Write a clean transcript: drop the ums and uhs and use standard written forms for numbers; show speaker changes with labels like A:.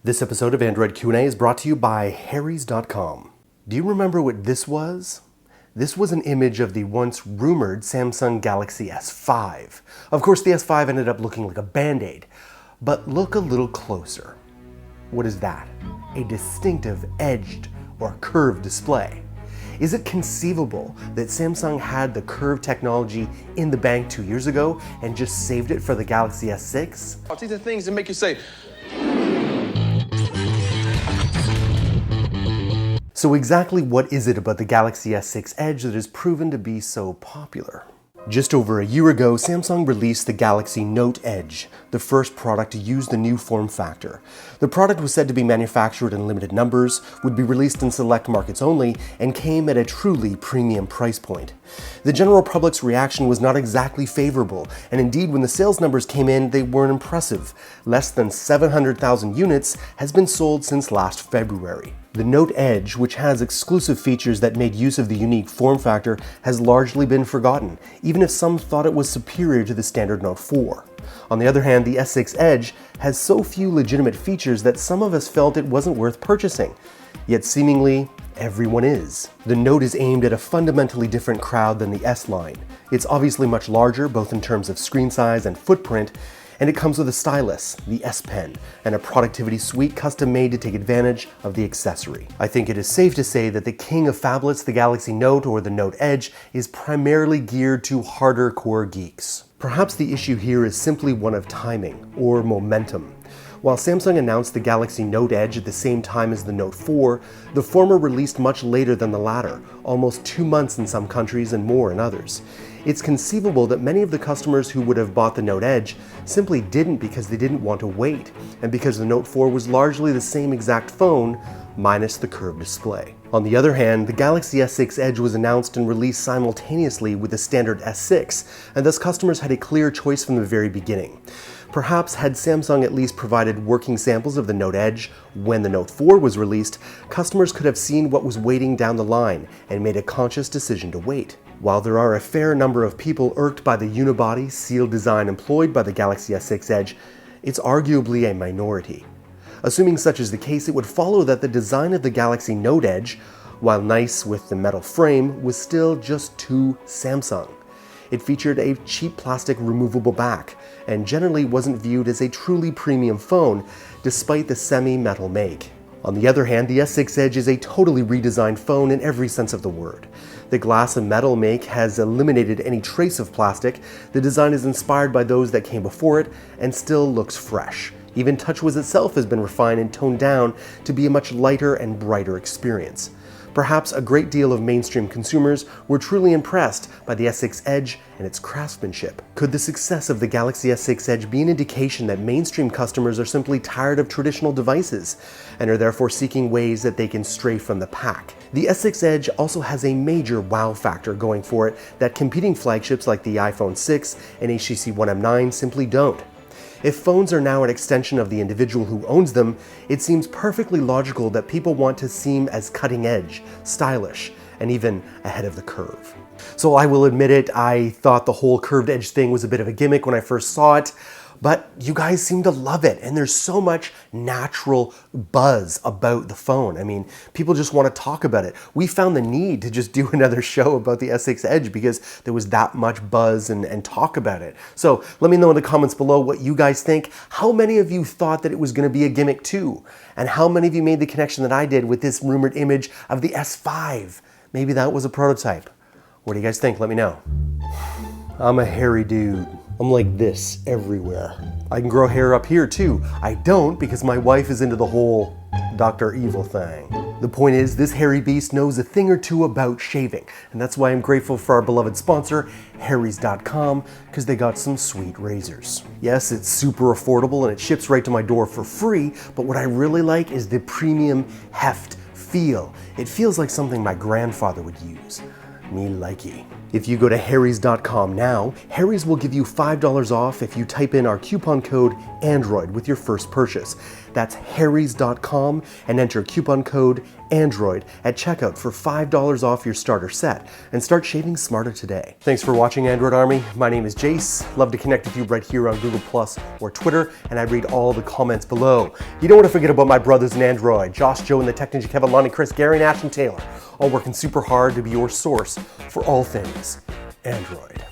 A: This episode of Android Q&A is brought to you by Harrys.com. Do you remember what this was? This was an image of the once rumored Samsung Galaxy S5. Of course, the S5 ended up looking like a Band-Aid. But look a little closer. What is that? A distinctive edged or curved display. Is it conceivable that Samsung had the curved technology in the bank 2 years ago and just saved it for the Galaxy S6?
B: These are things that make you say,
A: So exactly what is it about the Galaxy S6 Edge that has proven to be so popular? Just over a year ago, Samsung released the Galaxy Note Edge, the first product to use the new form factor. The product was said to be manufactured in limited numbers, would be released in select markets only, and came at a truly premium price point. The general public's reaction was not exactly favorable, and indeed when the sales numbers came in, they weren't impressive. Less than 700,000 units has been sold since last February. The Note Edge, which has exclusive features that made use of the unique form factor, has largely been forgotten, even if some thought it was superior to the standard Note 4. On the other hand, the S6 Edge has so few legitimate features that some of us felt it wasn't worth purchasing. Yet seemingly, everyone is. The Note is aimed at a fundamentally different crowd than the S line. It's obviously much larger, both in terms of screen size and footprint, and it comes with a stylus, the S Pen, and a productivity suite custom-made to take advantage of the accessory. I think it is safe to say that the king of phablets, the Galaxy Note or the Note Edge, is primarily geared to harder core geeks. Perhaps the issue here is simply one of timing, or momentum. While Samsung announced the Galaxy Note Edge at the same time as the Note 4, the former released much later than the latter, almost 2 months in some countries and more in others. It's conceivable that many of the customers who would have bought the Note Edge simply didn't because they didn't want to wait, and because the Note 4 was largely the same exact phone, minus the curved display. On the other hand, the Galaxy S6 Edge was announced and released simultaneously with the standard S6, and thus customers had a clear choice from the very beginning. Perhaps had Samsung at least provided working samples of the Note Edge when the Note 4 was released, customers could have seen what was waiting down the line and made a conscious decision to wait. While there are a fair number of people irked by the unibody, sealed design employed by the Galaxy S6 Edge, it's arguably a minority. Assuming such is the case, it would follow that the design of the Galaxy Note Edge, while nice with the metal frame, was still just too Samsung. It featured a cheap plastic removable back, and generally wasn't viewed as a truly premium phone, despite the semi-metal make. On the other hand, the S6 Edge is a totally redesigned phone in every sense of the word. The glass and metal make has eliminated any trace of plastic, the design is inspired by those that came before it, and still looks fresh. Even TouchWiz itself has been refined and toned down to be a much lighter and brighter experience. Perhaps a great deal of mainstream consumers were truly impressed by the S6 Edge and its craftsmanship. Could the success of the Galaxy S6 Edge be an indication that mainstream customers are simply tired of traditional devices and are therefore seeking ways that they can stray from the pack? The S6 Edge also has a major wow factor going for it that competing flagships like the iPhone 6 and HTC One M9 simply don't. If phones are now an extension of the individual who owns them, it seems perfectly logical that people want to seem as cutting edge, stylish, and even ahead of the curve. So I will admit it, I thought the whole curved edge thing was a bit of a gimmick when I first saw it, but you guys seem to love it, and there's so much natural buzz about the phone. I mean, people just want to talk about it. We found the need to just do another show about the S6 Edge because there was that much buzz and talk about it. So let me know in the comments below what you guys think. How many of you thought that it was going to be a gimmick too? And how many of you made the connection that I did with this rumored image of the S5? Maybe that was a prototype. What do you guys think? Let me know. I'm a hairy dude. I'm like this everywhere. I can grow hair up here too. I don't because my wife is into the whole Dr. Evil thing. The point is, this hairy beast knows a thing or two about shaving, and that's why I'm grateful for our beloved sponsor, Harrys.com, because they got some sweet razors. Yes, it's super affordable and it ships right to my door for free, but what I really like is the premium heft feel. It feels like something my grandfather would use. Me likey. If you go to harrys.com now, Harry's will give you $5 off if you type in our coupon code Android with your first purchase. That's harrys.com and enter coupon code Android at checkout for $5 off your starter set and start shaving smarter today. Thanks for watching Android Army. My name is Jace. Love to connect with you right here on Google Plus or Twitter, and I read all the comments below. You don't want to forget about my brothers in Android, Josh, Joe, and the Tech Ninja, Kevin, Lonnie, Chris, Gary, and Ashton Taylor, all working super hard to be your source for all things Android.